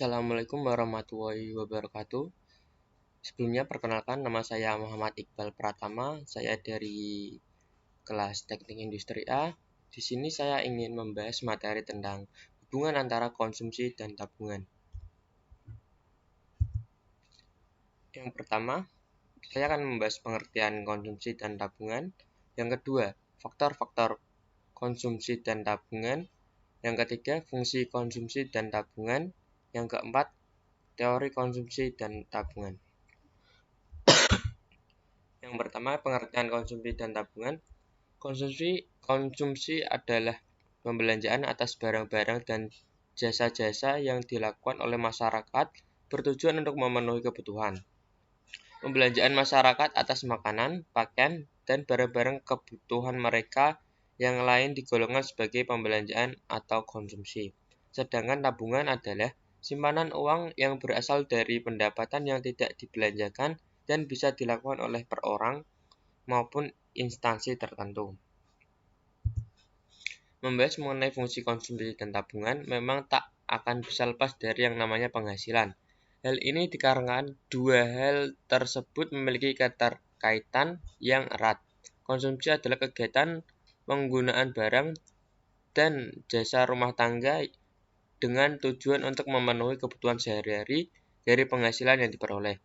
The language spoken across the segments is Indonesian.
Assalamualaikum warahmatullahi wabarakatuh. Sebelumnya perkenalkan, nama saya Muhammad Iqbal Pratama. Saya dari kelas Teknik Industri A. Di sini saya ingin membahas materi tentang hubungan antara konsumsi dan tabungan. Yang pertama, saya akan membahas pengertian konsumsi dan tabungan. Yang kedua, faktor-faktor konsumsi dan tabungan. Yang ketiga, fungsi konsumsi dan tabungan. Yang keempat, teori konsumsi dan tabungan. Yang pertama, pengertian konsumsi dan tabungan. Konsumsi adalah pembelanjaan atas barang-barang dan jasa-jasa yang dilakukan oleh masyarakat bertujuan untuk memenuhi kebutuhan. Pembelanjaan masyarakat atas makanan, pakaian, dan barang-barang kebutuhan mereka yang lain digolongkan sebagai pembelanjaan atau konsumsi. Sedangkan tabungan adalah simpanan uang yang berasal dari pendapatan yang tidak dibelanjakan dan bisa dilakukan oleh perorangan maupun instansi tertentu. Membahas mengenai fungsi konsumsi dan tabungan memang tak akan bisa lepas dari yang namanya penghasilan. Hal ini dikarenakan dua hal tersebut memiliki keterkaitan yang erat. Konsumsi adalah kegiatan penggunaan barang dan jasa rumah tangga dengan tujuan untuk memenuhi kebutuhan sehari-hari dari penghasilan yang diperoleh.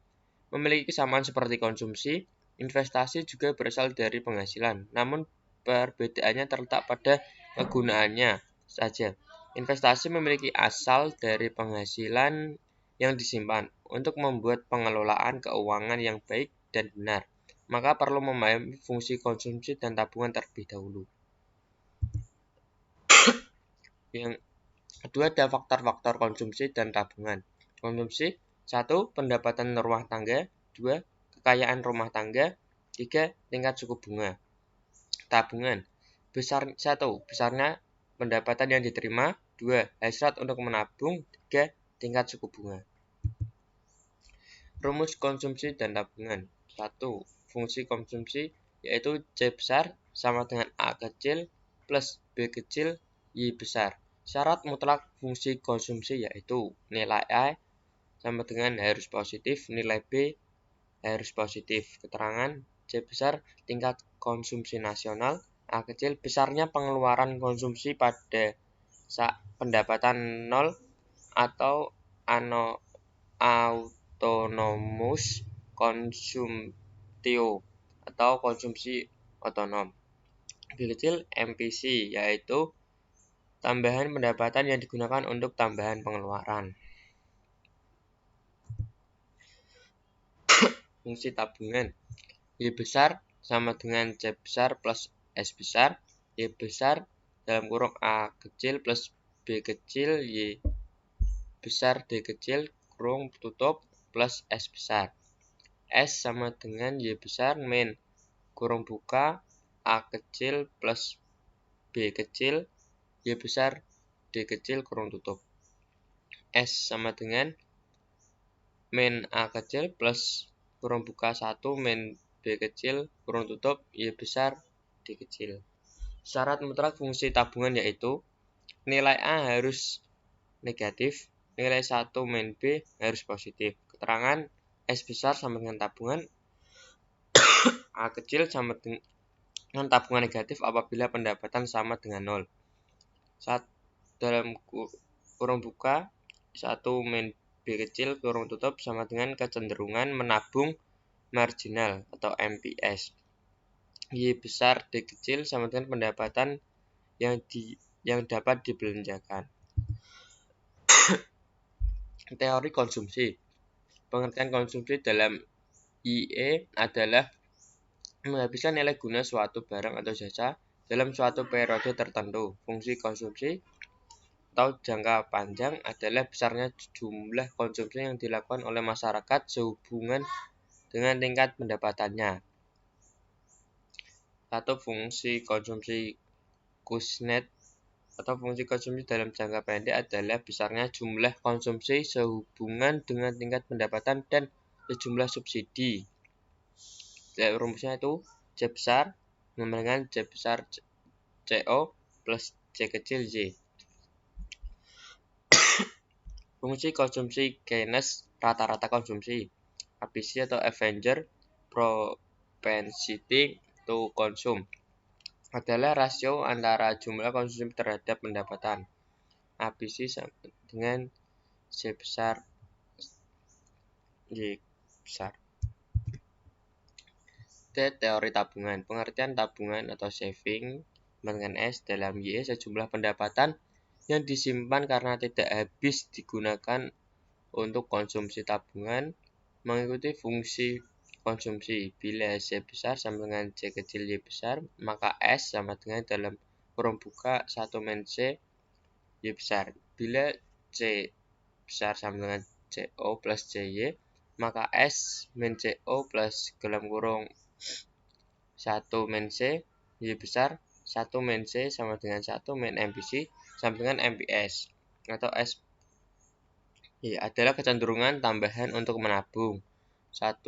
Memiliki kesamaan seperti konsumsi, investasi juga berasal dari penghasilan, namun perbedaannya terletak pada kegunaannya saja. Investasi memiliki asal dari penghasilan yang disimpan. Untuk membuat pengelolaan keuangan yang baik dan benar, maka perlu memahami fungsi konsumsi dan tabungan terlebih dahulu. Yang kedua ada faktor-faktor konsumsi dan tabungan. Konsumsi: 1. Pendapatan rumah tangga. 2. Kekayaan rumah tangga. 3. Tingkat suku bunga. Tabungan: 1. Besarnya pendapatan yang diterima. 2. Hasrat untuk menabung. 3. Tingkat suku bunga. Rumus konsumsi dan tabungan. 1. Fungsi konsumsi yaitu C besar sama dengan A kecil plus B kecil Y besar. Syarat mutlak fungsi konsumsi yaitu nilai A sama dengan harus positif, nilai B harus positif. Keterangan: C besar tingkat konsumsi nasional, A kecil besarnya pengeluaran konsumsi pada pendapatan 0 atau autonomous consumptio atau konsumsi otonom. B kecil MPC yaitu tambahan pendapatan yang digunakan untuk tambahan pengeluaran. Fungsi tabungan: Y besar sama dengan C besar plus S besar. Y besar dalam kurung A kecil plus B kecil Y besar D kecil kurung tutup plus S besar. S sama dengan Y besar min kurung buka A kecil plus B kecil Y besar D kecil kurung tutup. S sama dengan min A kecil plus kurung buka 1 min B kecil kurung tutup Y besar D kecil. Syarat mutlak fungsi tabungan yaitu nilai A harus negatif, nilai 1 min B harus positif. Keterangan: S besar sama dengan tabungan, A kecil sama dengan tabungan negatif apabila pendapatan sama dengan 0. Dalam kurung buka 1 min B kecil kurung tutup sama dengan kecenderungan menabung marginal atau MPS. Y besar D kecil sama dengan pendapatan yang dapat dibelanjakan. Teori konsumsi. Pengertian konsumsi dalam IE adalah menghabiskan nilai guna suatu barang atau jasa dalam suatu periode tertentu. Fungsi konsumsi atau jangka panjang adalah besarnya jumlah konsumsi yang dilakukan oleh masyarakat sehubungan dengan tingkat pendapatannya. Satu, fungsi konsumsi Kuznets atau fungsi konsumsi dalam jangka pendek adalah besarnya jumlah konsumsi sehubungan dengan tingkat pendapatan dan sejumlah subsidi. Rumusnya itu C besar sama dengan C besar CO plus C kecil Y. Fungsi konsumsi Keynes rata-rata konsumsi. ABC atau Avenger propensity to consume adalah rasio antara jumlah konsumsi terhadap pendapatan. ABC sama dengan C besar Y besar. T. Teori tabungan. Pengertian tabungan atau saving dengan S dalam Y sejumlah pendapatan yang disimpan karena tidak habis digunakan untuk konsumsi. Tabungan mengikuti fungsi konsumsi. Bila C besar sama dengan C kecil Y besar, maka S sama dengan dalam kurung buka 1 min C Y besar. Bila C besar sama dengan CO plus CY, maka S min CO plus dalam kurung 1 min C Y besar 1 min C sama dengan 1 min MPC sama dengan MPS atau S adalah kecenderungan tambahan untuk menabung. 1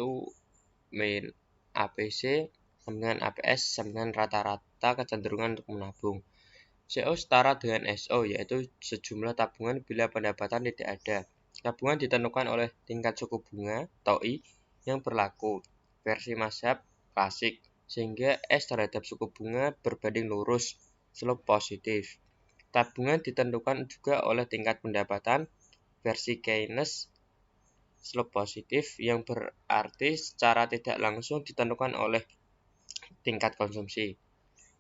min APC sama dengan APS sama dengan rata-rata kecenderungan untuk menabung. CO setara dengan SO, yaitu sejumlah tabungan bila pendapatan tidak ada. Tabungan ditentukan oleh tingkat suku bunga TOI yang berlaku, versi mazhab klasik, sehingga S terhadap suku bunga berbanding lurus, slope positif. Tabungan ditentukan juga oleh tingkat pendapatan, versi Keynes, slope positif, yang berarti secara tidak langsung ditentukan oleh tingkat konsumsi.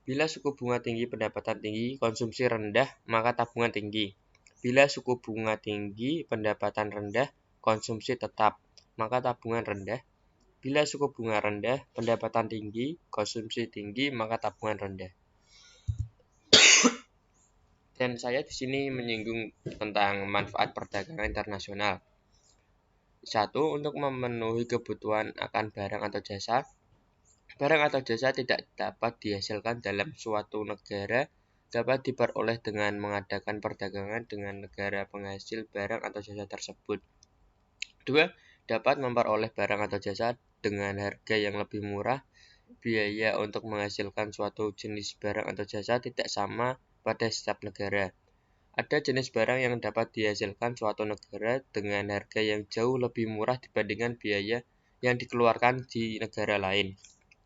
Bila suku bunga tinggi, pendapatan tinggi, konsumsi rendah, maka tabungan tinggi. Bila suku bunga tinggi, pendapatan rendah, konsumsi tetap, maka tabungan rendah. Bila suku bunga rendah, pendapatan tinggi, konsumsi tinggi, maka tabungan rendah. Dan saya di sini menyinggung tentang manfaat perdagangan internasional. 1. Untuk memenuhi kebutuhan akan barang atau jasa. Barang atau jasa tidak dapat dihasilkan dalam suatu negara dapat diperoleh dengan mengadakan perdagangan dengan negara penghasil barang atau jasa tersebut. 2. Dapat memperoleh barang atau jasa dengan harga yang lebih murah. Biaya untuk menghasilkan suatu jenis barang atau jasa tidak sama pada setiap negara. Ada jenis barang yang dapat dihasilkan suatu negara dengan harga yang jauh lebih murah dibandingkan biaya yang dikeluarkan di negara lain.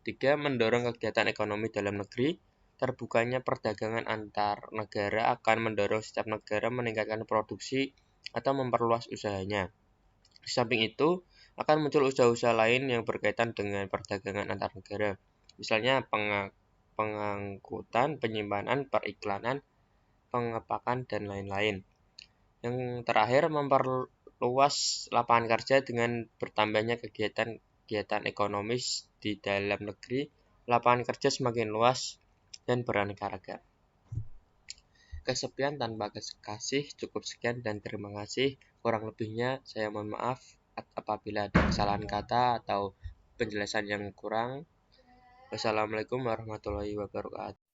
3. Mendorong kegiatan ekonomi dalam negeri. Terbukanya perdagangan antar negara akan mendorong setiap negara meningkatkan produksi atau memperluas usahanya. Di samping itu, akan muncul usaha-usaha lain yang berkaitan dengan perdagangan antar negara. Misalnya pengangkutan, penyimpanan, periklanan, pengepakan, dan lain-lain. Yang terakhir, memperluas lapangan kerja dengan bertambahnya kegiatan ekonomis di dalam negeri. Lapangan kerja semakin luas dan beraneka ragam. Kesepian tanpa kasih, cukup sekian dan terima kasih. Kurang lebihnya saya mohon maaf apabila ada kesalahan kata atau penjelasan yang kurang. Wassalamualaikum warahmatullahi wabarakatuh.